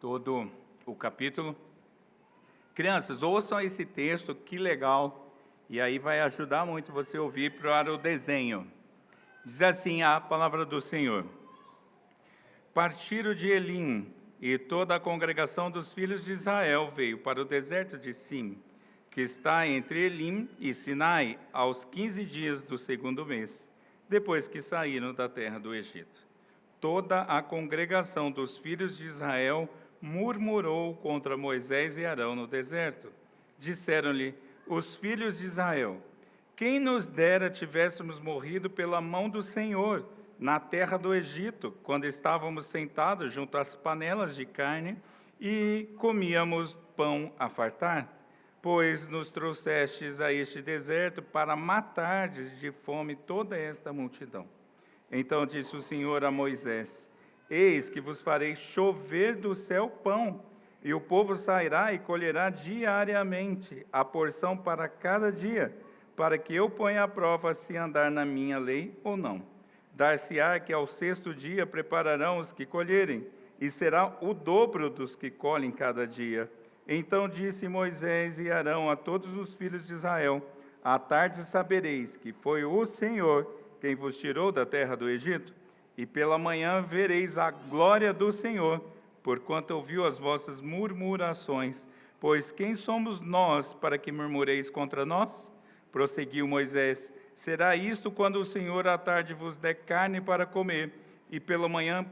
todo o capítulo. Crianças, ouçam esse texto, que legal, e aí vai ajudar muito você a ouvir para o desenho. Diz assim a palavra do Senhor: Partiram de Elim, e toda a congregação dos filhos de Israel veio para o deserto de Sim, que está entre Elim e Sinai, aos 15 dias do segundo mês, depois que saíram da terra do Egito. Toda a congregação dos filhos de Israel murmurou contra Moisés e Arão no deserto. Disseram-lhe os filhos de Israel: quem nos dera tivéssemos morrido pela mão do Senhor na terra do Egito, quando estávamos sentados junto às panelas de carne e comíamos pão a fartar? Pois nos trouxestes a este deserto para matardes de fome toda esta multidão. Então disse o Senhor a Moisés: eis que vos farei chover do céu pão, e o povo sairá e colherá diariamente a porção para cada dia, para que eu ponha à prova se andar na minha lei ou não. Dar-se-á que ao sexto dia prepararão os que colherem, e será o dobro dos que colhem cada dia. Então disse Moisés e Arão a todos os filhos de Israel: à tarde sabereis que foi o Senhor quem vos tirou da terra do Egito, e pela manhã vereis a glória do Senhor, porquanto ouviu as vossas murmurações. Pois quem somos nós para que murmureis contra nós? Prosseguiu Moisés: será isto quando o Senhor à tarde vos der carne para comer, e pela manhã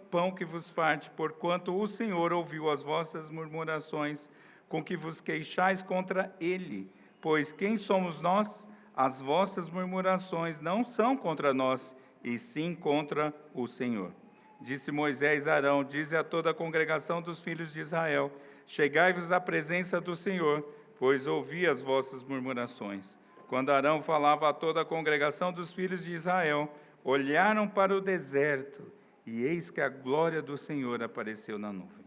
pão que vos farte, porquanto o Senhor ouviu as vossas murmurações, com que vos queixais contra ele. Pois quem somos nós? As vossas murmurações não são contra nós, e sim contra o Senhor. Disse Moisés a Arão: dize a toda a congregação dos filhos de Israel: chegai-vos à presença do Senhor, pois ouvi as vossas murmurações. Quando Arão falava a toda a congregação dos filhos de Israel, olharam para o deserto, e eis que a glória do Senhor apareceu na nuvem.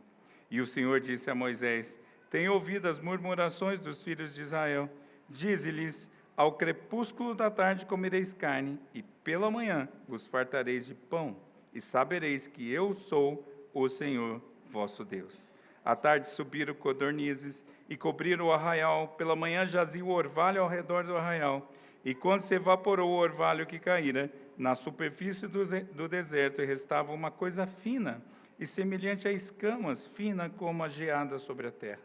E o Senhor disse a Moisés: tenho ouvido as murmurações dos filhos de Israel. Dize-lhes: ao crepúsculo da tarde comereis carne, e pela manhã vos fartareis de pão, e sabereis que eu sou o Senhor vosso Deus. À tarde subiram codornizes e cobriram o arraial, pela manhã jazia o orvalho ao redor do arraial, e quando se evaporou o orvalho que caíra, na superfície do deserto restava uma coisa fina, e semelhante a escamas, fina como a geada sobre a terra.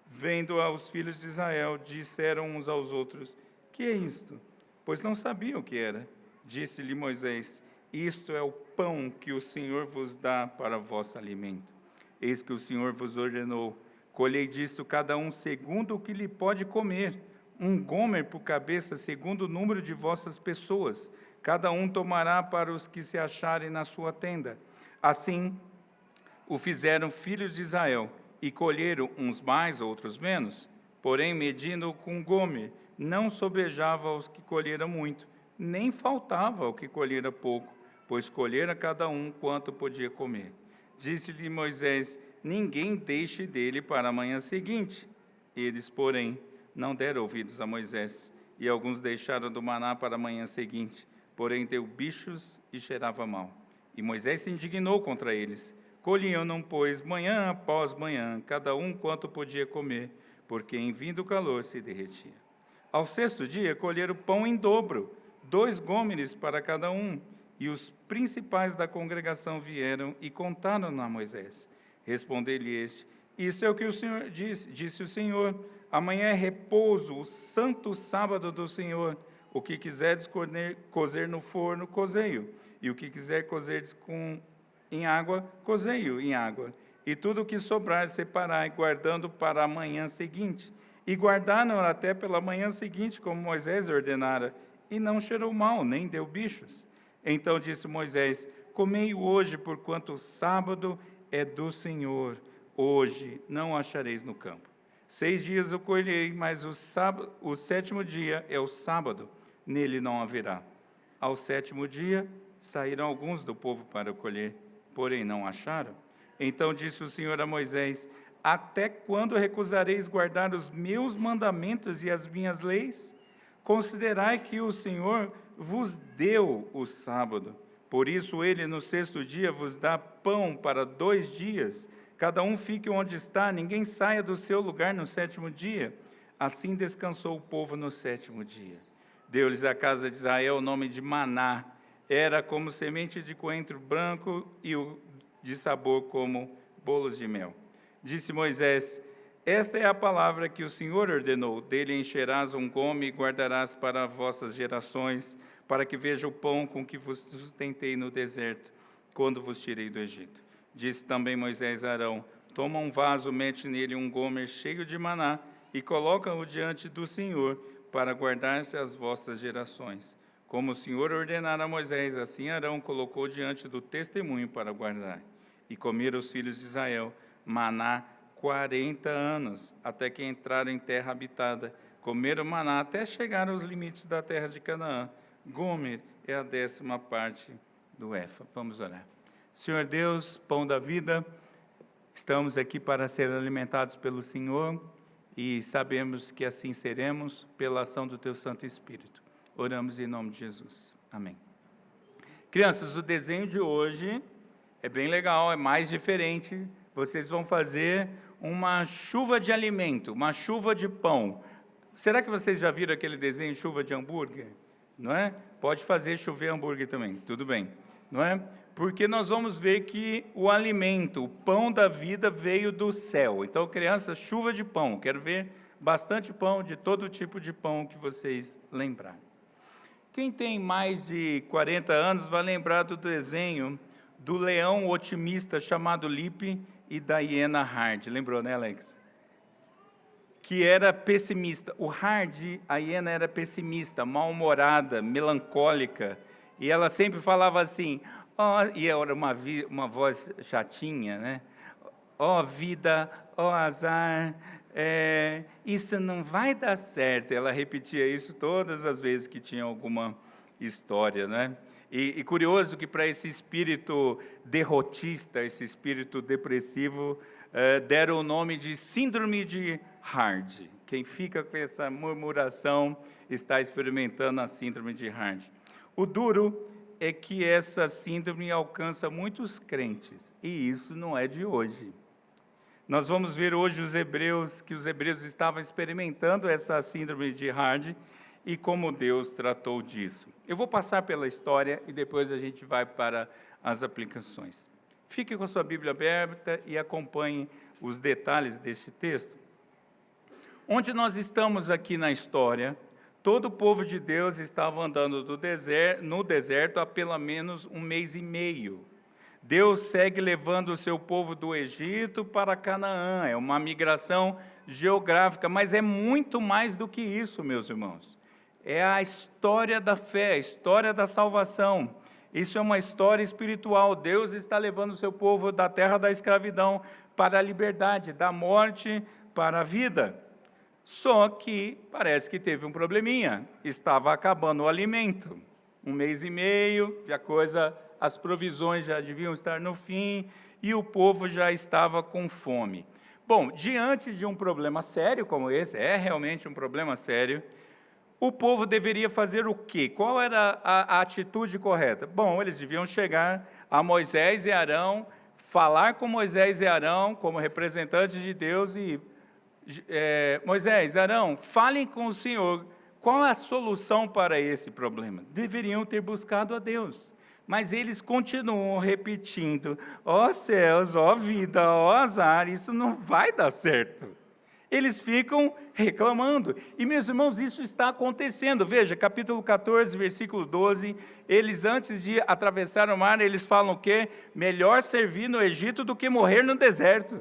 Vendo-a os filhos de Israel, disseram uns aos outros: que é isto? Pois não sabiam o que era. Disse-lhe Moisés: isto é o pão que o Senhor vos dá para vosso alimento. Eis que o Senhor vos ordenou: colhei disto cada um segundo o que lhe pode comer, um gomer por cabeça, segundo o número de vossas pessoas. Cada um tomará para os que se acharem na sua tenda. Assim o fizeram filhos de Israel, e colheram uns mais, outros menos. Porém, medindo com gomer, não sobejava aos que colheram muito, nem faltava ao que colhera pouco, pois colhera cada um quanto podia comer. Disse-lhe Moisés: ninguém deixe dele para a manhã seguinte. Eles, porém, não deram ouvidos a Moisés, e alguns deixaram do maná para a manhã seguinte, porém deu bichos e cheirava mal. E Moisés se indignou contra eles. Colhiam-no, pois, manhã após manhã, cada um quanto podia comer, porque em vindo o calor se derretia. Ao sexto dia, colheram pão em dobro, 2 gômeres para cada um, e os principais da congregação vieram e contaram a Moisés. Respondeu-lhe este: isso é o que o Senhor disse o Senhor: amanhã é repouso, o santo sábado do Senhor. O que quiserdes cozer no forno, cozei-o, e o que quiser cozer em água, cozei-o em água. E tudo o que sobrar separai, guardando para a manhã seguinte. E guardaram até pela manhã seguinte, como Moisés ordenara, e não cheirou mal, nem deu bichos. Então disse Moisés: comei-o hoje, porquanto o sábado é do Senhor. Hoje não o achareis no campo. 6 dias o colhei, mas o sétimo dia é o sábado, nele não haverá. Ao sétimo dia saíram alguns do povo para colher, porém não acharam. Então disse o Senhor a Moisés: até quando recusareis guardar os meus mandamentos e as minhas leis? Considerai que o Senhor vos deu o sábado. Por isso ele no sexto dia vos dá pão para 2 dias. cada um fique onde está, ninguém saia do seu lugar no sétimo dia. Assim descansou o povo no sétimo dia. Deu-lhes a casa de Israel o nome de Maná, era como semente de coentro branco e o de sabor como bolos de mel. Disse Moisés: esta é a palavra que o Senhor ordenou, dele encherás um gome e guardarás para vossas gerações, para que veja o pão com que vos sustentei no deserto, quando vos tirei do Egito. Disse também Moisés a Arão: toma um vaso, mete nele um gomer cheio de maná, e coloca-o diante do Senhor, para guardar-se as vossas gerações. Como o Senhor ordenara a Moisés, assim Arão colocou diante do testemunho para guardar. E comeram os filhos de Israel maná 40 anos, até que entraram em terra habitada. Comeram maná até chegar aos limites da terra de Canaã. Gomer é a 10ª parte do efa. Vamos orar. Senhor Deus, pão da vida, estamos aqui para ser alimentados pelo Senhor e sabemos que assim seremos pela ação do Teu Santo Espírito. Oramos em nome de Jesus. Amém. Crianças, o desenho de hoje é bem legal, é mais diferente. Vocês vão fazer uma chuva de alimento, uma chuva de pão. Será que vocês já viram aquele desenho, chuva de hambúrguer? Não é? Pode fazer chover hambúrguer também, tudo bem. Não é? Porque nós vamos ver que o alimento, o pão da vida veio do céu. Então, crianças, chuva de pão. Quero ver bastante pão, de todo tipo de pão que vocês lembrarem. Quem tem mais de 40 anos vai lembrar do desenho do leão otimista chamado Lippe e da hiena Hard. Lembrou, né, Alex? Que era pessimista. O Hard, a hiena, era pessimista, mal-humorada, melancólica. E ela sempre falava assim, e era uma voz chatinha, né? Vida, azar, isso não vai dar certo. Ela repetia isso todas as vezes que tinha alguma história, né? E curioso que para esse espírito derrotista, esse espírito depressivo, deram o nome de síndrome de Hard. Quem fica com essa murmuração está experimentando a síndrome de Hard. O duro é que essa síndrome alcança muitos crentes, e isso não é de hoje. Nós vamos ver hoje que os hebreus estavam experimentando essa síndrome de Hard e como Deus tratou disso. Eu vou passar pela história e depois a gente vai para as aplicações. Fique com a sua Bíblia aberta e acompanhe os detalhes deste texto. Onde nós estamos aqui na história, todo o povo de Deus estava andando no deserto há pelo menos 1 mês e meio. Deus segue levando o seu povo do Egito para Canaã. É uma migração geográfica, mas é muito mais do que isso, meus irmãos. É a história da fé, a história da salvação. Isso é uma história espiritual. Deus está levando o seu povo da terra da escravidão para a liberdade, da morte para a vida. Só que parece que teve um probleminha. Estava acabando o alimento. 1 mês e meio, as provisões já deviam estar no fim e o povo já estava com fome. Bom, diante de um problema sério como esse, é realmente um problema sério, o povo deveria fazer o quê? Qual era a atitude correta? Bom, eles deviam chegar a Moisés e Arão, falar com Moisés e Arão como representantes de Deus e Moisés, Arão, falem com o Senhor. Qual é a solução para esse problema? Deveriam ter buscado a Deus. Mas eles continuam repetindo, céus, vida, azar, isso não vai dar certo. Eles ficam reclamando. E, meus irmãos, isso está acontecendo. Veja, capítulo 14, versículo 12, eles, antes de atravessar o mar, eles falam o quê? Melhor servir no Egito do que morrer no deserto.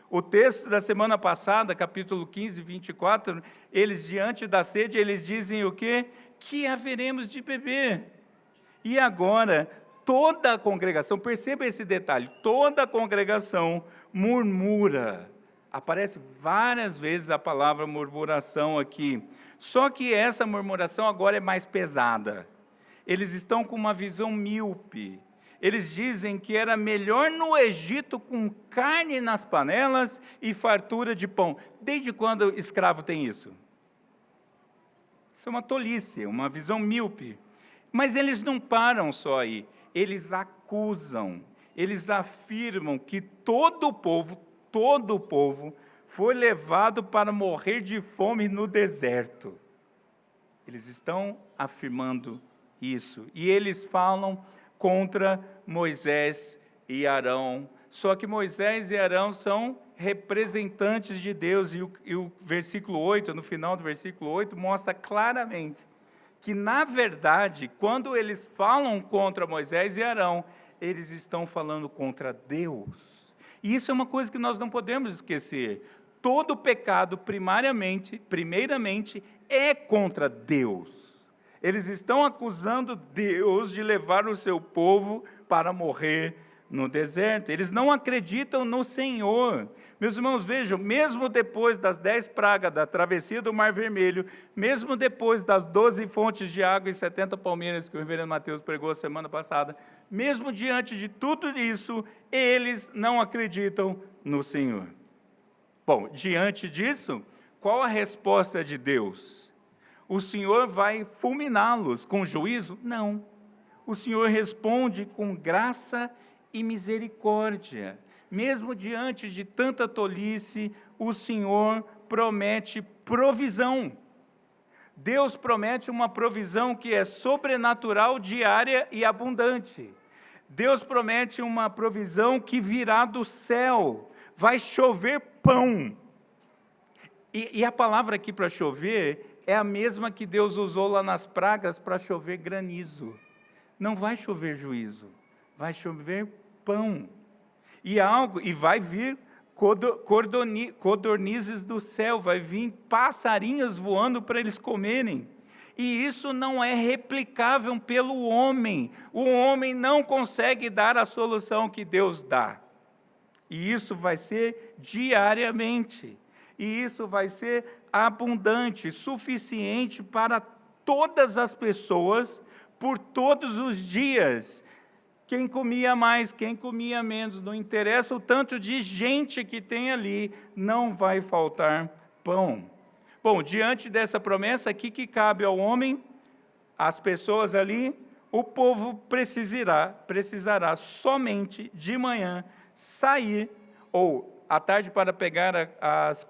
O texto da semana passada, capítulo 15, 24, eles, diante da sede, eles dizem o quê? Que haveremos de beber. E agora, toda a congregação, perceba esse detalhe, toda a congregação murmura. Aparece várias vezes a palavra murmuração aqui. Só que essa murmuração agora é mais pesada. Eles estão com uma visão míope. Eles dizem que era melhor no Egito com carne nas panelas e fartura de pão. Desde quando escravo tem isso? Isso é uma tolice, uma visão míope. Mas eles não param só aí, eles acusam. eles afirmam que todo o povo, foi levado para morrer de fome no deserto. Eles estão afirmando isso. E eles falam contra Moisés e Arão. Só que Moisés e Arão são representantes de Deus. E o versículo 8, no final do versículo 8, mostra claramente que, na verdade, quando eles falam contra Moisés e Arão, eles estão falando contra Deus. E isso é uma coisa que nós não podemos esquecer. Todo pecado, primeiramente, é contra Deus. Eles estão acusando Deus de levar o seu povo para morrer no deserto. Eles não acreditam no Senhor. Meus irmãos, vejam, mesmo depois das 10 pragas da travessia do Mar Vermelho, mesmo depois das 12 fontes de água e 70 palmeiras que o reverendo Mateus pregou a semana passada, mesmo diante de tudo isso, eles não acreditam no Senhor. Bom, diante disso, qual a resposta de Deus? O Senhor vai fulminá-los com juízo? Não. O Senhor responde com graça e misericórdia. Mesmo diante de tanta tolice, o Senhor promete provisão. Deus promete uma provisão que é sobrenatural, diária e abundante. Deus promete uma provisão que virá do céu. Vai chover pão. E a palavra aqui para chover é a mesma que Deus usou lá nas pragas para chover granizo. Não vai chover juízo, vai chover pão. E vai vir codornizes do céu, vai vir passarinhos voando para eles comerem. E isso não é replicável pelo homem. O homem não consegue dar a solução que Deus dá. E isso vai ser diariamente. E isso vai ser abundante, suficiente para todas as pessoas, por todos os dias. Quem comia mais, quem comia menos, não interessa o tanto de gente que tem ali, não vai faltar pão. Bom, diante dessa promessa, o que cabe ao homem, às pessoas ali? O povo precisará somente de manhã sair, ou à tarde para pegar as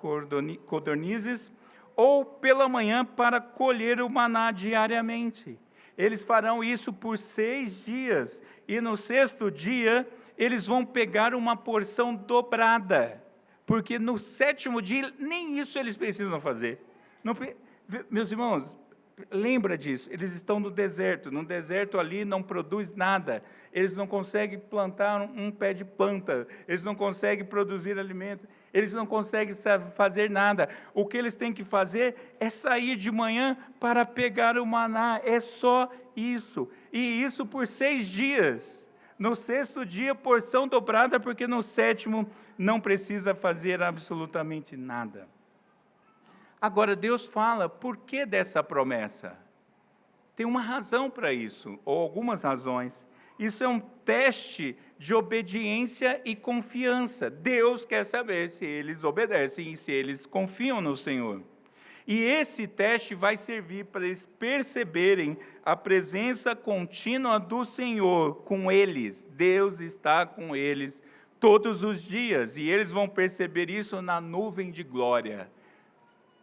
codornizes, ou pela manhã para colher o maná diariamente. Eles farão isso por 6 dias, e no 6º dia, eles vão pegar uma porção dobrada, porque no 7º dia, nem isso eles precisam fazer. Meus irmãos, lembra disso, eles estão no deserto ali não produz nada, eles não conseguem plantar um pé de planta, eles não conseguem produzir alimento, eles não conseguem fazer nada. O que eles têm que fazer é sair de manhã para pegar o maná, é só isso, e isso por 6 dias. No 6º dia, porção dobrada, porque no 7º não precisa fazer absolutamente nada. Agora, Deus fala, por que dessa promessa? Tem uma razão para isso, ou algumas razões. Isso é um teste de obediência e confiança. Deus quer saber se eles obedecem e se eles confiam no Senhor. E esse teste vai servir para eles perceberem a presença contínua do Senhor com eles. Deus está com eles todos os dias, e eles vão perceber isso na nuvem de glória.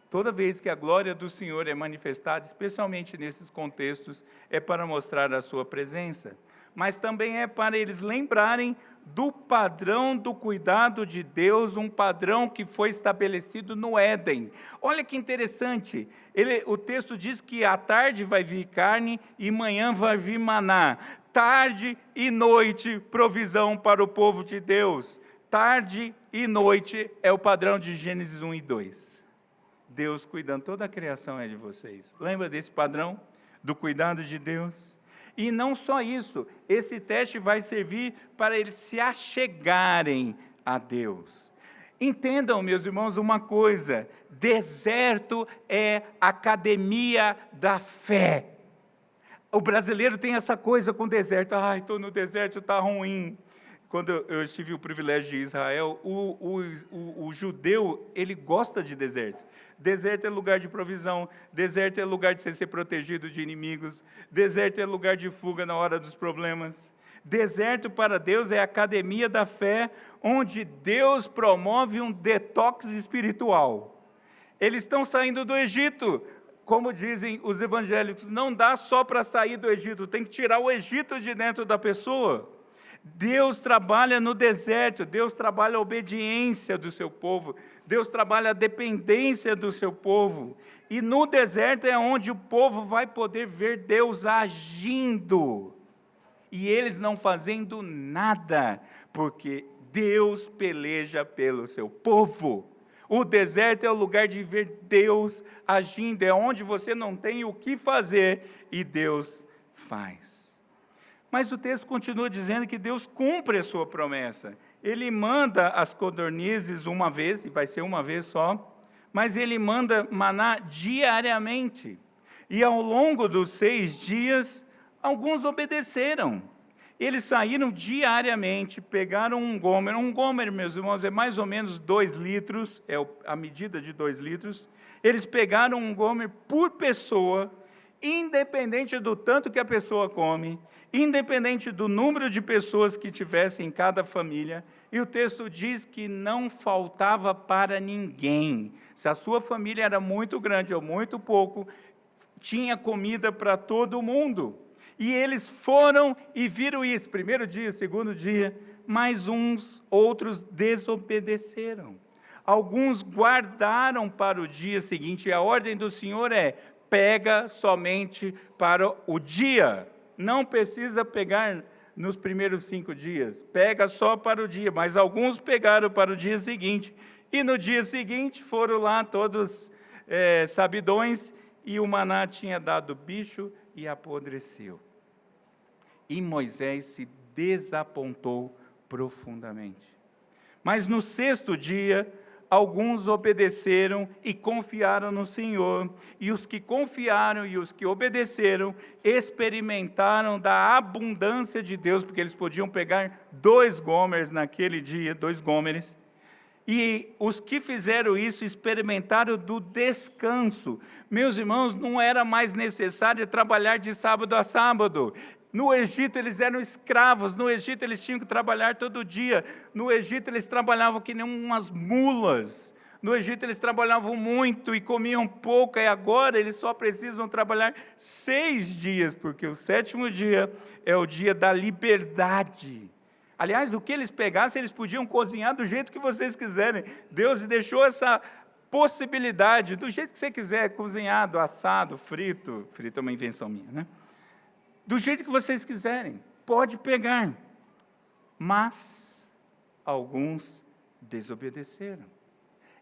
Toda vez que a glória do Senhor é manifestada, especialmente nesses contextos, é para mostrar a sua presença. Mas também é para eles lembrarem do padrão do cuidado de Deus, um padrão que foi estabelecido no Éden. Olha que interessante, o texto diz que à tarde vai vir carne e manhã vai vir maná. Tarde e noite, provisão para o povo de Deus. Tarde e noite é o padrão de Gênesis 1 e 2. Deus cuidando, toda a criação é de vocês. Lembra desse padrão do cuidado de Deus? E não só isso, esse teste vai servir para eles se achegarem a Deus. Entendam, meus irmãos, uma coisa: deserto é academia da fé. O brasileiro tem essa coisa com deserto. Ai, estou no deserto, está ruim. Quando eu tive o privilégio de Israel, o judeu, ele gosta de deserto. Deserto é lugar de provisão, deserto é lugar de você ser protegido de inimigos, deserto é lugar de fuga na hora dos problemas, Deserto para Deus é a academia da fé, onde Deus promove um detox espiritual. Eles estão saindo do Egito, como dizem os evangélicos, não dá só para sair do Egito, tem que tirar o Egito de dentro da pessoa. Deus trabalha no deserto, Deus trabalha a obediência do seu povo, Deus trabalha a dependência do seu povo, e no deserto é onde o povo vai poder ver Deus agindo, e eles não fazendo nada, porque Deus peleja pelo seu povo. O deserto é o lugar de ver Deus agindo, é onde você não tem o que fazer, e Deus faz. Mas o texto continua dizendo que Deus cumpre a sua promessa. Ele manda as codornizes uma vez, e vai ser uma vez só, mas ele manda maná diariamente. E ao longo dos 6 dias, alguns obedeceram. Eles saíram diariamente, pegaram um gomer, meus irmãos, é mais ou menos 2 litros, é a medida de 2 litros. Eles pegaram um gomer por pessoa, independente do tanto que a pessoa come, independente do número de pessoas que tivesse em cada família, e o texto diz que não faltava para ninguém. Se a sua família era muito grande ou muito pouco, tinha comida para todo mundo. E eles foram e viram isso, 1º dia, 2º dia, mas outros desobedeceram. Alguns guardaram para o dia seguinte, e a ordem do Senhor é: pega somente para o dia, não precisa pegar nos primeiros 5 dias, pega só para o dia, mas alguns pegaram para o dia seguinte, e no dia seguinte foram lá todos sabidões, e o maná tinha dado bicho e apodreceu. E Moisés se desapontou profundamente. Mas no 6º dia, alguns obedeceram e confiaram no Senhor, e os que confiaram e os que obedeceram, experimentaram da abundância de Deus, porque eles podiam pegar 2 gomers naquele dia, 2 gômeres, e os que fizeram isso experimentaram do descanso. Meus irmãos, não era mais necessário trabalhar de sábado a sábado. No Egito eles eram escravos, no Egito eles tinham que trabalhar todo dia, no Egito eles trabalhavam que nem umas mulas, no Egito eles trabalhavam muito e comiam pouco, e agora eles só precisam trabalhar 6 dias, porque o 7º dia é o dia da liberdade. Aliás, o que eles pegassem, eles podiam cozinhar do jeito que vocês quiserem. Deus deixou essa possibilidade, do jeito que você quiser, cozinhado, assado, frito é uma invenção minha, né? Do jeito que vocês quiserem, pode pegar. Mas alguns desobedeceram.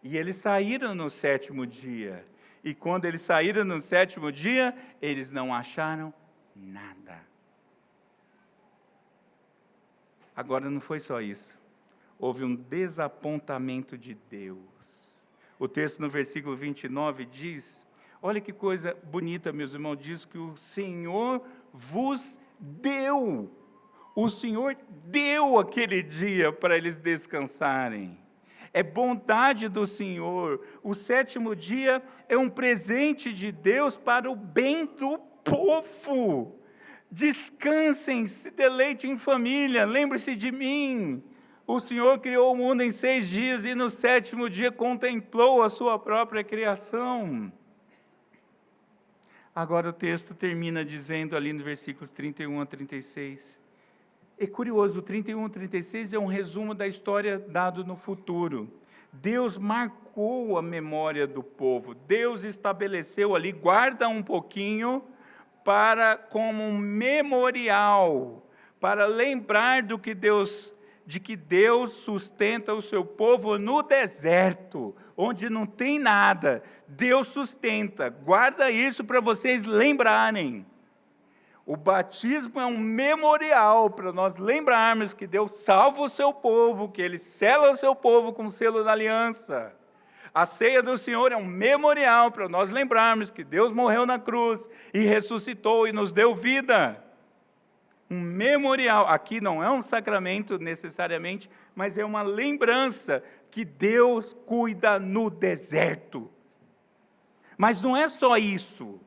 E eles saíram no 7º dia. E quando eles saíram no 7º dia, eles não acharam nada. Agora não foi só isso. Houve um desapontamento de Deus. O texto no versículo 29 diz, olha que coisa bonita, meus irmãos, diz que o Senhor vos deu. O Senhor deu aquele dia para eles descansarem. É bondade do Senhor. O 7º dia é um presente de Deus para o bem do povo. Descansem, se deleitem em família, lembre-se de mim. O Senhor criou o mundo em 6 dias e no 7º dia contemplou a sua própria criação. Agora o texto termina dizendo ali nos versículos 31 a 36. É curioso, o 31 a 36 é um resumo da história dado no futuro. Deus marcou a memória do povo, Deus estabeleceu ali, guarda um pouquinho, como um memorial, para lembrar de que Deus sustenta o seu povo no deserto, onde não tem nada. Deus sustenta, guarda isso para vocês lembrarem. O batismo é um memorial para nós lembrarmos que Deus salva o seu povo, que Ele sela o seu povo com o selo da aliança. A ceia do Senhor é um memorial para nós lembrarmos que Deus morreu na cruz e ressuscitou e nos deu vida. Um memorial, aqui não é um sacramento necessariamente, mas é uma lembrança que Deus cuida no deserto. Mas não é só isso,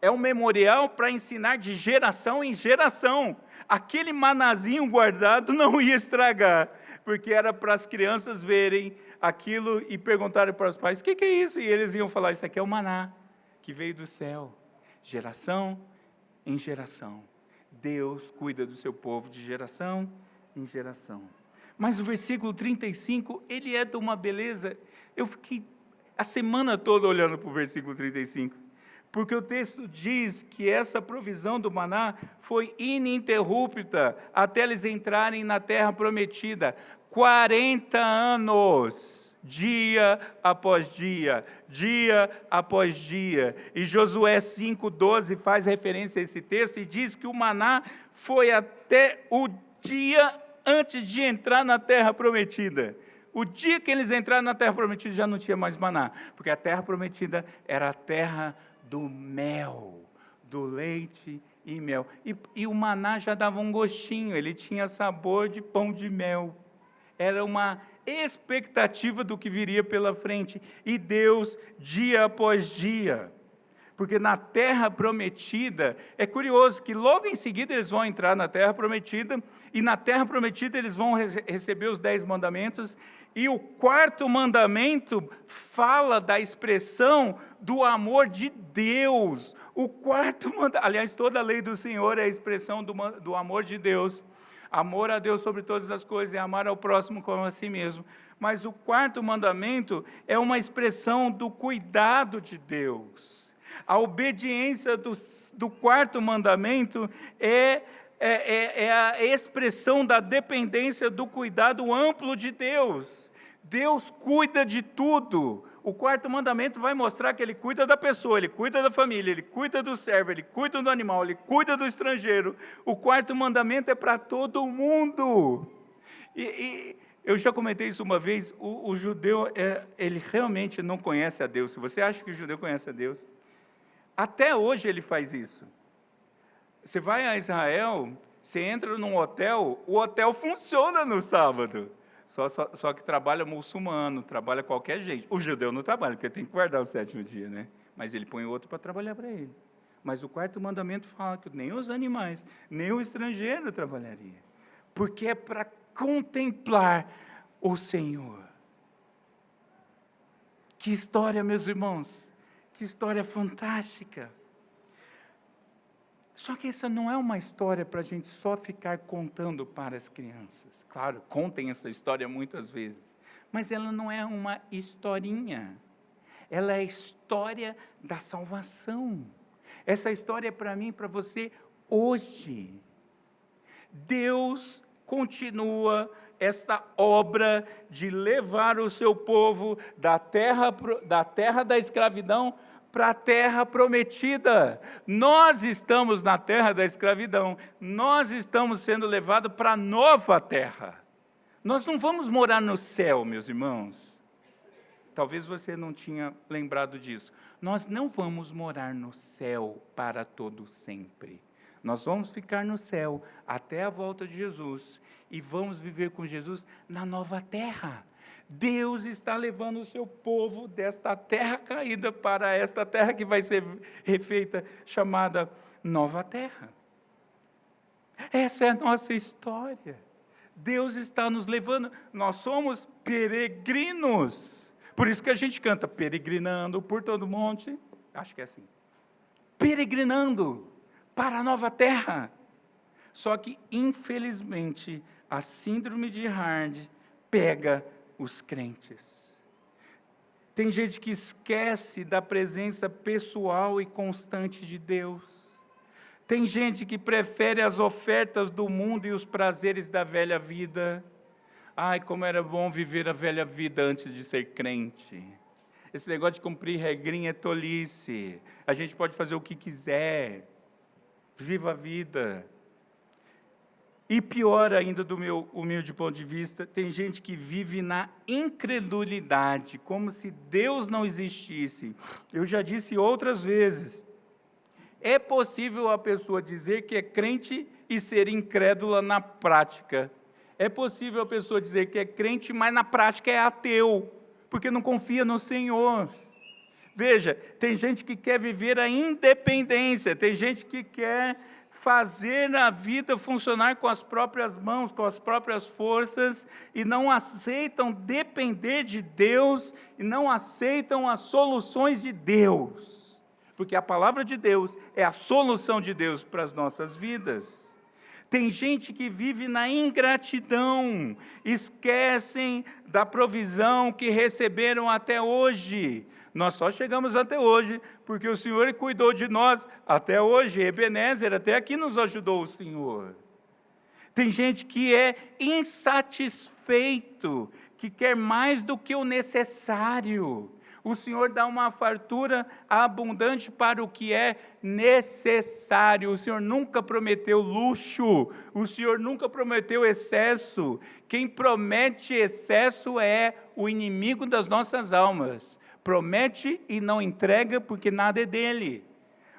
É um memorial para ensinar de geração em geração. Aquele manazinho guardado não ia estragar, porque era para as crianças verem aquilo e perguntarem para os pais: o que é isso? E eles iam falar: isso aqui é o maná, que veio do céu, geração em geração. Deus cuida do seu povo de geração em geração. Mas o versículo 35, ele é de uma beleza. Eu fiquei a semana toda olhando para o versículo 35, porque o texto diz que essa provisão do maná foi ininterrupta até eles entrarem na terra prometida. 40 anos, dia após dia, dia após dia. E Josué 5,12 faz referência a esse texto e diz que o maná foi até o dia antes de entrar na terra prometida. O dia que eles entraram na terra prometida já não tinha mais maná, porque a terra prometida era a terra do mel, do leite e mel. E o maná já dava um gostinho, ele tinha sabor de pão de mel. Era uma expectativa do que viria pela frente. E Deus, dia após dia, porque na terra prometida, é curioso que logo em seguida eles vão entrar na terra prometida, e na terra prometida eles vão receber os 10 mandamentos, e o 4º mandamento fala da expressão do amor de Deus. O 4º mandamento, aliás, toda a lei do Senhor é a expressão do amor de Deus. Amor a Deus sobre todas as coisas e amar ao próximo como a si mesmo. Mas o 4º mandamento é uma expressão do cuidado de Deus. A obediência do 4º mandamento é a expressão da dependência do cuidado amplo de Deus. Deus cuida de tudo. O 4º mandamento vai mostrar que Ele cuida da pessoa, Ele cuida da família, Ele cuida do servo, Ele cuida do animal, Ele cuida do estrangeiro. O 4º mandamento é para todo mundo. E eu já comentei isso uma vez, o judeu, ele realmente não conhece a Deus. Se você acha que o judeu conhece a Deus, até hoje ele faz isso. Você vai a Israel, você entra num hotel, o hotel funciona no sábado. Só que trabalha muçulmano, trabalha qualquer gente. O judeu não trabalha, porque tem que guardar o 7º dia, né? Mas ele põe outro para trabalhar para ele. Mas o 4º mandamento fala que nem os animais, nem o estrangeiro trabalharia. Porque é para contemplar o Senhor. Que história, meus irmãos! Que história fantástica! Só que essa não é uma história para a gente só ficar contando para as crianças. Claro, contem essa história muitas vezes, mas ela não é uma historinha. Ela é a história da salvação. Essa história é para mim e para você hoje. Deus continua esta obra de levar o seu povo da terra da escravidão para a terra prometida. Nós estamos na terra da escravidão, nós estamos sendo levados para a nova terra. Nós não vamos morar no céu, meus irmãos. Talvez você não tinha lembrado disso. Nós não vamos morar no céu para todo sempre. Nós vamos ficar no céu até a volta de Jesus e vamos viver com Jesus na nova terra. Deus está levando o seu povo desta terra caída para esta terra que vai ser refeita, chamada nova terra. Essa é a nossa história. Deus está nos levando, nós somos peregrinos. Por isso que a gente canta, peregrinando por todo o monte, acho que é assim. Peregrinando para a nova terra. Só que, infelizmente, a síndrome de Hard pega os crentes. Tem gente que esquece da presença pessoal e constante de Deus. Tem gente que prefere as ofertas do mundo e os prazeres da velha vida. Ai, como era bom viver a velha vida antes de ser crente. Esse negócio de cumprir regrinha é tolice. A gente pode fazer o que quiser. Viva a vida. E pior ainda, do meu humilde ponto de vista, tem gente que vive na incredulidade, como se Deus não existisse. Eu já disse outras vezes, é possível a pessoa dizer que é crente e ser incrédula na prática. É possível a pessoa dizer que é crente, mas na prática é ateu, porque não confia no Senhor. Veja, tem gente que quer viver a independência, tem gente que quer fazer a vida funcionar com as próprias mãos, com as próprias forças, e não aceitam depender de Deus, e não aceitam as soluções de Deus, porque a palavra de Deus é a solução de Deus para as nossas vidas. Tem gente que vive na ingratidão, esquecem da provisão que receberam até hoje. Nós só chegamos até hoje porque o Senhor cuidou de nós até hoje. Ebenezer, até aqui nos ajudou o Senhor. Tem gente que é insatisfeito, que quer mais do que o necessário. O Senhor dá uma fartura abundante para o que é necessário. O Senhor nunca prometeu luxo, o Senhor nunca prometeu excesso. Quem promete excesso é o inimigo das nossas almas. Promete e não entrega porque nada é dele.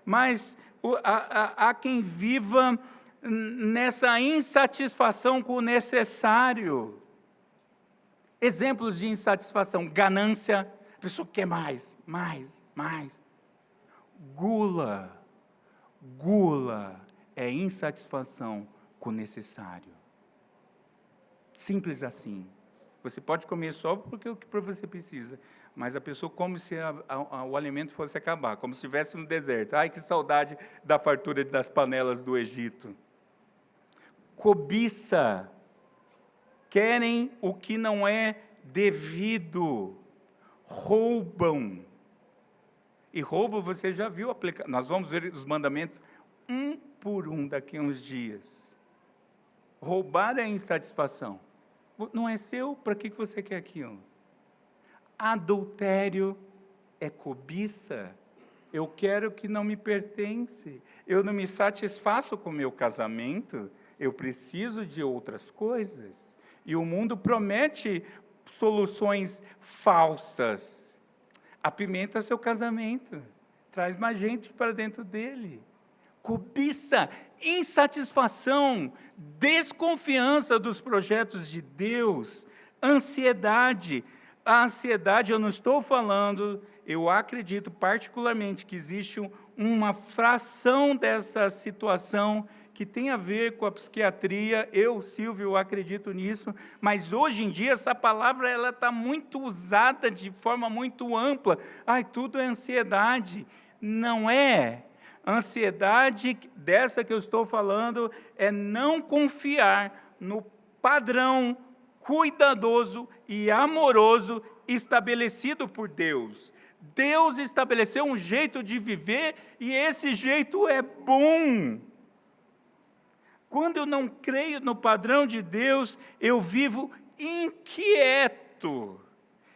Mas há quem viva nessa insatisfação com o necessário. Exemplos de insatisfação: ganância. A pessoa quer mais. Gula é insatisfação com o necessário. Simples assim. Você pode comer só porque o que você precisa, mas a pessoa come se o alimento fosse acabar, como se estivesse no deserto. Ai, que saudade da fartura das panelas do Egito. Cobiça. Querem o que não é devido. Roubam. E roubo você já viu aplicar. Nós vamos ver os mandamentos um por um daqui a uns dias. Roubar é insatisfação. Não é seu, para que você quer aquilo? Adultério é cobiça. Eu quero o que não me pertence. Eu não me satisfaço com o meu casamento. Eu preciso de outras coisas. E o mundo promete soluções falsas. Apimenta seu casamento, traz mais gente para dentro dele. Cobiça, insatisfação, desconfiança dos projetos de Deus, ansiedade. A ansiedade, eu não estou falando, eu acredito particularmente que existe uma fração dessa situação que tem a ver com a psiquiatria. Eu, Silvio, acredito nisso, mas hoje em dia essa palavra ela está muito usada de forma muito ampla. Ai, tudo é ansiedade. Não é. Ansiedade, dessa que eu estou falando, é não confiar no padrão cuidadoso e amoroso estabelecido por Deus. Deus estabeleceu um jeito de viver e esse jeito é bom. Quando eu não creio no padrão de Deus, eu vivo inquieto.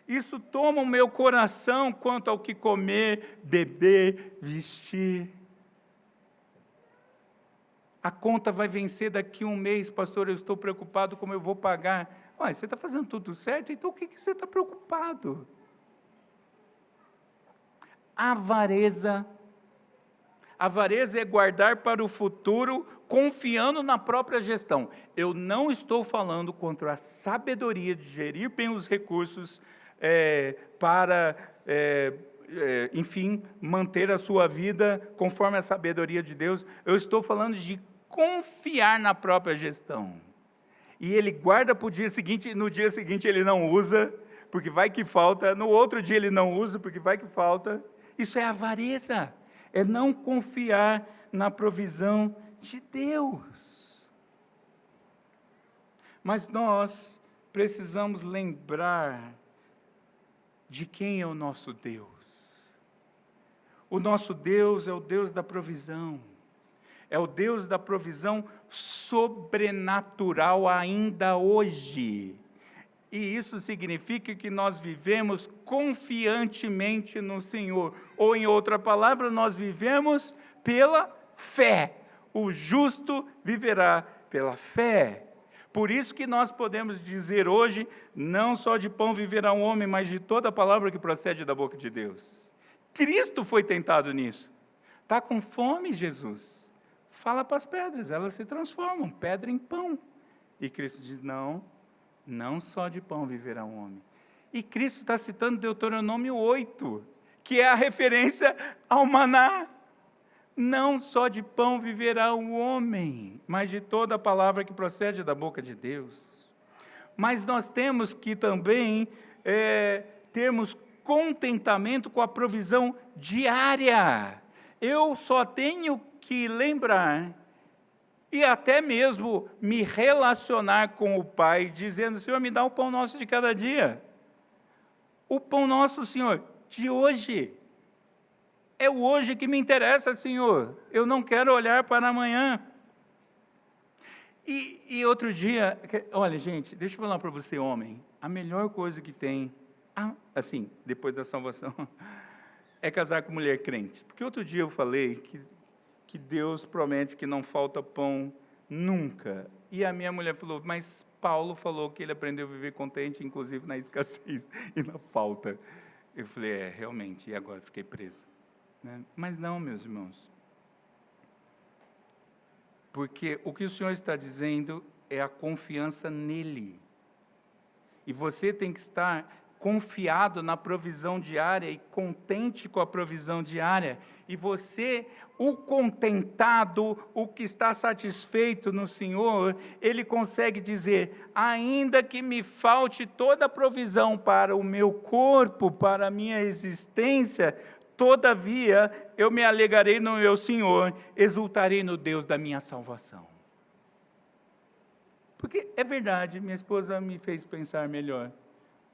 Isso toma o meu coração quanto ao que comer, beber, vestir. A conta vai vencer daqui a um mês, pastor, eu estou preocupado como eu vou pagar. Ué, você está fazendo tudo certo, então o que você está preocupado? Avareza. Avareza é guardar para o futuro, confiando na própria gestão. Eu não estou falando contra a sabedoria de gerir bem os recursos para, enfim, manter a sua vida conforme a sabedoria de Deus. Eu estou falando de confiar na própria gestão. E ele guarda para o dia seguinte, no dia seguinte ele não usa, porque vai que falta, no outro dia ele não usa, porque vai que falta. Isso é avareza. É não confiar na provisão de Deus. Mas nós precisamos lembrar de quem é o nosso Deus. O nosso Deus é o Deus da provisão. É o Deus da provisão sobrenatural ainda hoje. E isso significa que nós vivemos confiantemente no Senhor. Ou, em outra palavra, nós vivemos pela fé. O justo viverá pela fé. Por isso que nós podemos dizer hoje, não só de pão viverá um homem, mas de toda a palavra que procede da boca de Deus. Cristo foi tentado nisso. Está com fome, Jesus? Fala para as pedras, elas se transformam, pedra em pão. E Cristo diz, não só de pão viverá um homem. E Cristo está citando Deuteronômio 8, que é a referência ao maná. Não só de pão viverá o homem, mas de toda a palavra que procede da boca de Deus. Mas nós temos que também termos contentamento com a provisão diária. Eu só tenho que lembrar e até mesmo me relacionar com o Pai, dizendo: Senhor, me dá o pão nosso de cada dia. O pão nosso, Senhor, de hoje. É o hoje que me interessa, Senhor. Eu não quero olhar para amanhã. E outro dia, olha, gente, deixa eu falar para você, homem, a melhor coisa que tem, assim, depois da salvação, é casar com mulher crente. Porque outro dia eu falei que Deus promete que não falta pão nunca. E a minha mulher falou: mas Paulo falou que ele aprendeu a viver contente, inclusive na escassez e na falta. Eu falei: realmente, e agora fiquei preso. Mas não, meus irmãos. Porque o que o Senhor está dizendo é a confiança nele. E você tem que estar confiado na provisão diária e contente com a provisão diária. E você, o contentado, o que está satisfeito no Senhor, ele consegue dizer: ainda que me falte toda a provisão para o meu corpo, para a minha existência, todavia eu me alegrarei no meu Senhor, exultarei no Deus da minha salvação. Porque é verdade, minha esposa me fez pensar melhor.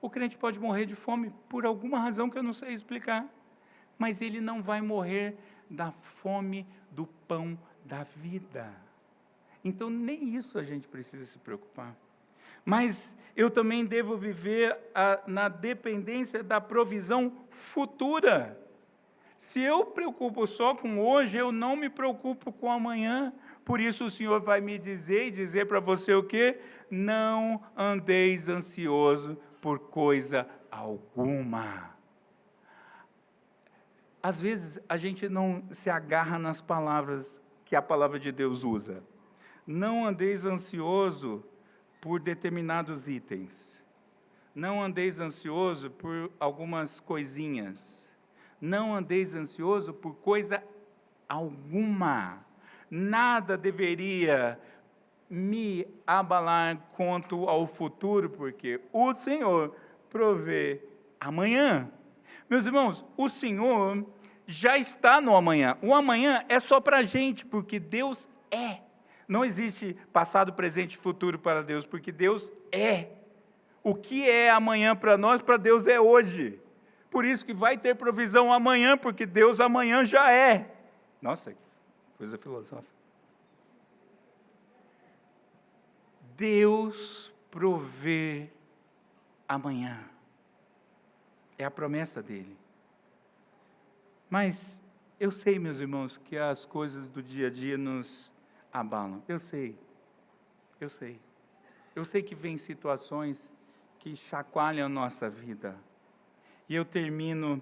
O crente pode morrer de fome por alguma razão que eu não sei explicar, mas ele não vai morrer da fome do pão da vida. Então, nem isso a gente precisa se preocupar. Mas eu também devo viver na dependência da provisão futura. Se eu preocupo só com hoje, eu não me preocupo com amanhã. Por isso o Senhor vai me dizer para você o quê? Não andeis ansioso por coisa alguma. Às vezes a gente não se agarra nas palavras que a palavra de Deus usa. Não andeis ansioso por determinados itens. Não andeis ansioso por algumas coisinhas. Não andeis ansioso por coisa alguma. Nada deveria me abalar quanto ao futuro, porque o Senhor provê amanhã. Meus irmãos, o Senhor já está no amanhã. O amanhã é só para a gente, porque Deus é. Não existe passado, presente e futuro para Deus, porque Deus é. O que é amanhã para nós, para Deus é hoje. Por isso que vai ter provisão amanhã, porque Deus amanhã já é. Nossa, que coisa filosófica. Deus provê amanhã. É a promessa dele. Mas eu sei, meus irmãos, que as coisas do dia a dia nos abalam. Eu sei. Eu sei que vem situações que chacoalham a nossa vida. E eu termino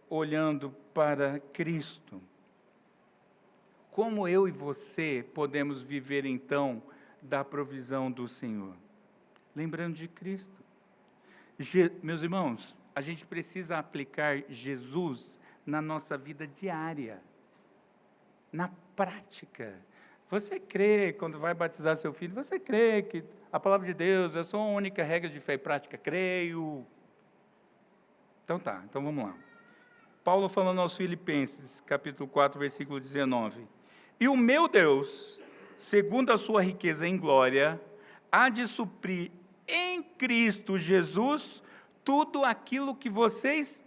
olhando para Cristo. Como eu e você podemos viver, então, da provisão do Senhor? Lembrando de Cristo. Meus irmãos, a gente precisa aplicar Jesus na nossa vida diária, na prática. Você crê, quando vai batizar seu filho, você crê que a palavra de Deus é a sua única regra de fé e prática? Creio. Então tá, então vamos lá. Paulo falando aos Filipenses, capítulo 4, versículo 19. E o meu Deus, segundo a sua riqueza em glória, há de suprir em Cristo Jesus tudo aquilo que vocês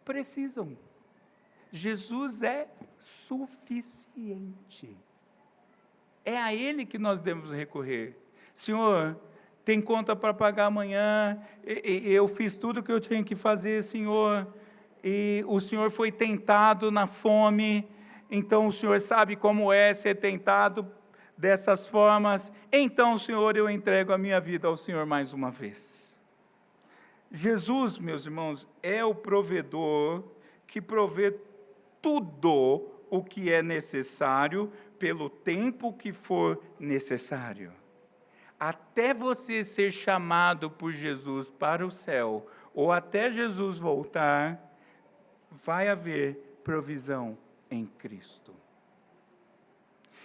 precisam. Jesus é suficiente. É a Ele que nós devemos recorrer. Senhor, tem conta para pagar amanhã, eu fiz tudo o que eu tinha que fazer, Senhor, e o Senhor foi tentado na fome, então o Senhor sabe como é ser tentado dessas formas, então, Senhor, eu entrego a minha vida ao Senhor mais uma vez. Jesus, meus irmãos, é o provedor que provê tudo o que é necessário, pelo tempo que for necessário. Até você ser chamado por Jesus para o céu, ou até Jesus voltar, vai haver provisão em Cristo.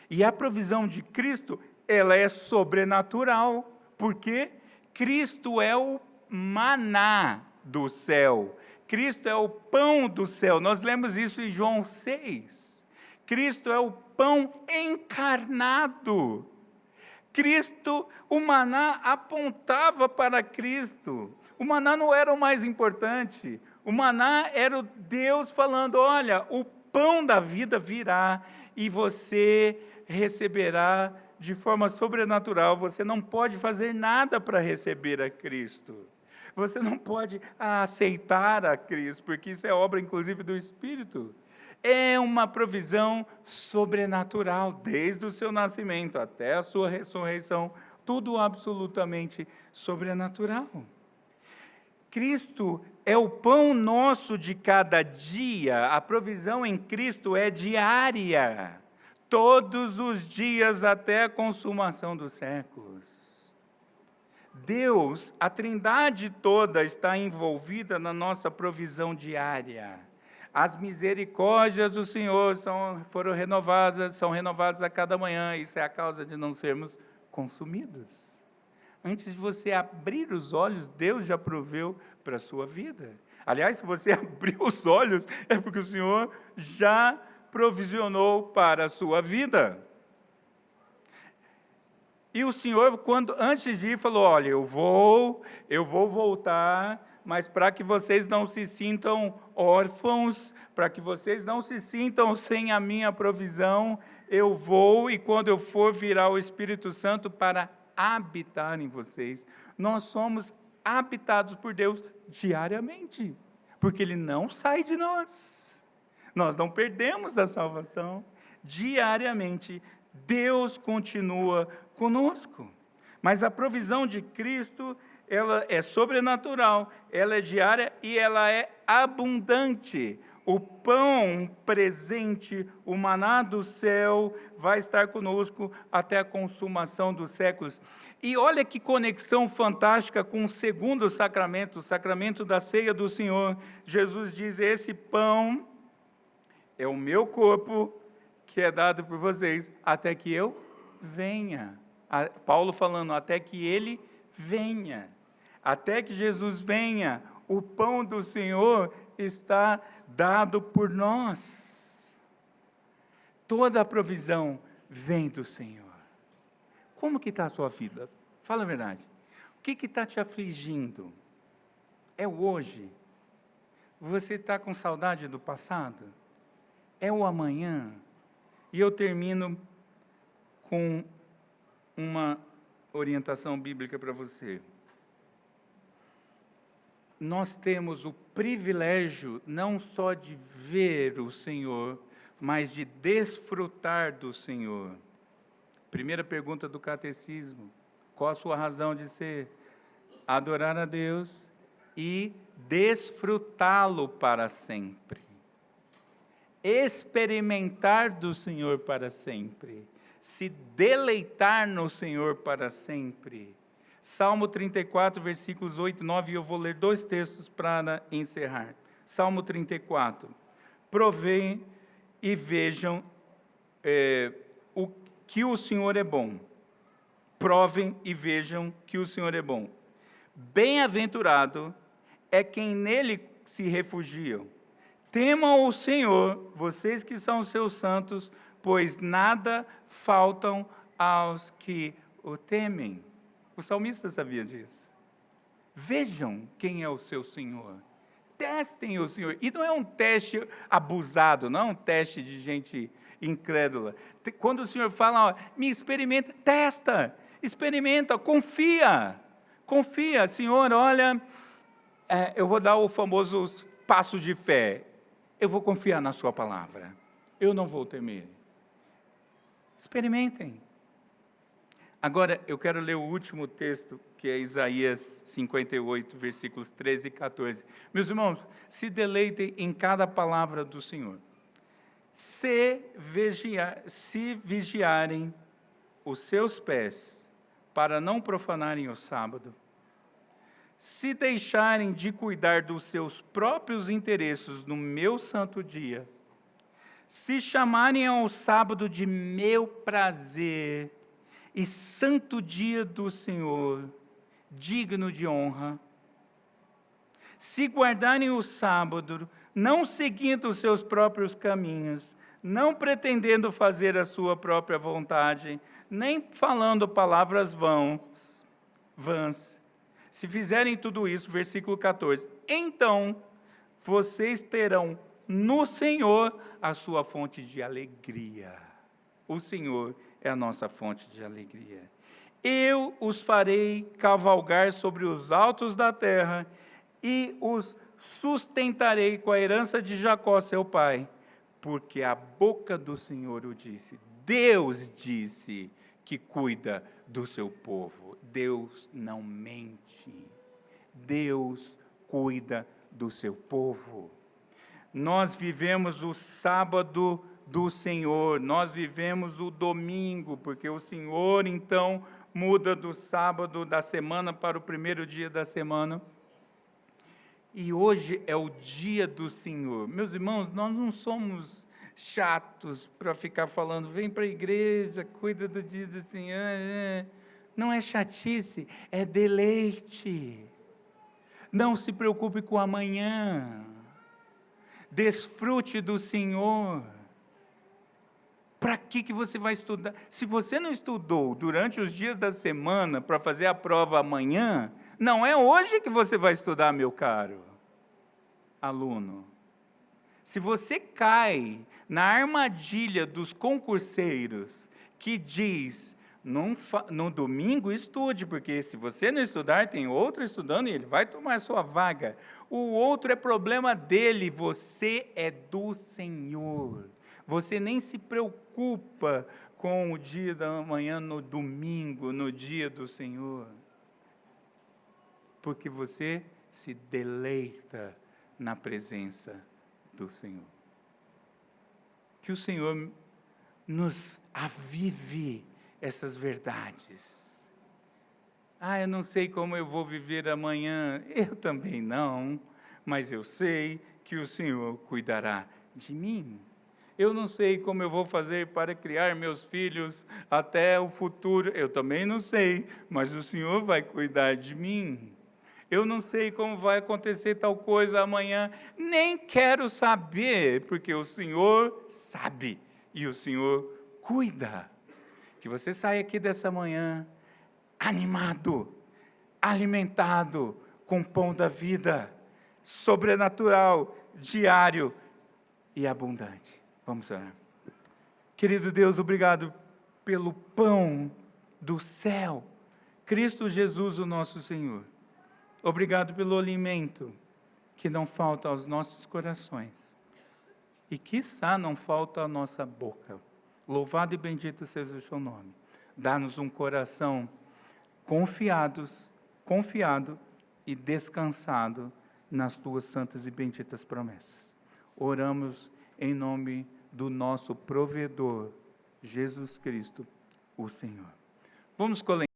E a provisão de Cristo, ela é sobrenatural, porque Cristo é o maná do céu. Cristo é o pão do céu. Nós lemos isso em João 6. Cristo é o pão encarnado. Cristo, o maná apontava para Cristo. O maná não era o mais importante. O maná era o Deus falando, olha, o pão da vida virá e você receberá de forma sobrenatural. Você não pode fazer nada para receber a Cristo. Você não pode aceitar a Cristo, porque isso é obra, inclusive, do Espírito. É uma provisão sobrenatural, desde o seu nascimento até a sua ressurreição, tudo absolutamente sobrenatural. Cristo é o pão nosso de cada dia, a provisão em Cristo é diária, todos os dias até a consumação dos séculos. Deus, a Trindade toda está envolvida na nossa provisão diária. As misericórdias do Senhor são renovadas a cada manhã. Isso é a causa de não sermos consumidos. Antes de você abrir os olhos, Deus já proveu para a sua vida. Aliás, se você abrir os olhos, é porque o Senhor já provisionou para a sua vida. E o Senhor, antes de ir, falou, olha, eu vou voltar, mas para que vocês não se sintam órfãos, para que vocês não se sintam sem a minha provisão, eu vou, e quando eu for, virá o Espírito Santo para habitar em vocês. Nós somos habitados por Deus diariamente, porque Ele não sai de nós. Nós não perdemos a salvação. Diariamente, Deus continua conosco. Mas a provisão de Cristo, ela é sobrenatural, ela é diária e ela é abundante. O pão presente, o maná do céu, vai estar conosco até a consumação dos séculos. E olha que conexão fantástica com o segundo sacramento, o sacramento da ceia do Senhor. Jesus diz, esse pão é o meu corpo, que é dado por vocês, até que eu venha. Paulo falando, até que ele venha. Até que Jesus venha, o pão do Senhor está dado por nós. Toda a provisão vem do Senhor. Como que está a sua vida? Fala a verdade. O que está te afligindo? É o hoje? Você está com saudade do passado? É o amanhã? E eu termino com uma orientação bíblica para você. Nós temos o privilégio não só de ver o Senhor, mas de desfrutar do Senhor. Primeira pergunta do catecismo: qual a sua razão de ser? Adorar a Deus e desfrutá-lo para sempre. Experimentar do Senhor para sempre. Se deleitar no Senhor para sempre. Salmo 34, versículos 8 e 9, e eu vou ler 2 textos para encerrar. Salmo 34. Provem e vejam que o Senhor é bom. Provem e vejam que o Senhor é bom. Bem-aventurado é quem nele se refugiam. Temam o Senhor, vocês que são seus santos, pois nada faltam aos que o temem. O salmista sabia disso. Vejam quem é o seu Senhor. Testem o Senhor. E não é um teste abusado, não é um teste de gente incrédula. Quando o Senhor fala, ó, me experimenta, testa, experimenta, confia. Confia, Senhor, olha, eu vou dar o famoso passo de fé. Eu vou confiar na sua palavra. Eu não vou temer. Experimentem. Agora, eu quero ler o último texto, que é Isaías 58, versículos 13 e 14. Meus irmãos, se deleitem em cada palavra do Senhor. Se vigiarem os seus pés, para não profanarem o sábado, se deixarem de cuidar dos seus próprios interesses no meu santo dia, se chamarem ao sábado de meu prazer e santo dia do Senhor, digno de honra, se guardarem o sábado, não seguindo os seus próprios caminhos, não pretendendo fazer a sua própria vontade, nem falando palavras vãs, se fizerem tudo isso, versículo 14, então vocês terão no Senhor a sua fonte de alegria. O Senhor é a nossa fonte de alegria. Eu os farei cavalgar sobre os altos da terra e os sustentarei com a herança de Jacó, seu pai, porque a boca do Senhor o disse. Deus disse que cuida do seu povo. Deus não mente. Deus cuida do seu povo. Nós vivemos o sábado do Senhor, nós vivemos o domingo, porque o Senhor, então, muda do sábado da semana para o primeiro dia da semana. E hoje é o dia do Senhor. Meus irmãos, nós não somos chatos para ficar falando, vem para a igreja, cuida do dia do Senhor. Não é chatice, é deleite. Não se preocupe com amanhã. Desfrute do Senhor. Para que você vai estudar? Se você não estudou durante os dias da semana para fazer a prova amanhã, não é hoje que você vai estudar, meu caro aluno. Se você cai na armadilha dos concurseiros que diz, no domingo estude, porque se você não estudar, tem outro estudando e ele vai tomar a sua vaga. O outro é problema dele, você é do Senhor. Você nem se preocupa com o dia da manhã no domingo, no dia do Senhor. Porque você se deleita na presença do Senhor. Que o Senhor nos avive essas verdades. Eu não sei como eu vou viver amanhã. Eu também não, mas eu sei que o Senhor cuidará de mim. Eu não sei como eu vou fazer para criar meus filhos até o futuro. Eu também não sei, mas o Senhor vai cuidar de mim. Eu não sei como vai acontecer tal coisa amanhã, nem quero saber, porque o Senhor sabe e o Senhor cuida. Que você saia aqui dessa manhã animado, alimentado com o pão da vida, sobrenatural, diário e abundante. Vamos orar. Querido Deus, obrigado pelo pão do céu, Cristo Jesus, o nosso Senhor. Obrigado pelo alimento que não falta aos nossos corações e, quiçá, não falta à nossa boca. Louvado e bendito seja o seu nome. Dá-nos um coração confiado e descansado nas tuas santas e benditas promessas. Oramos em nome do nosso provedor, Jesus Cristo, o Senhor. Vamos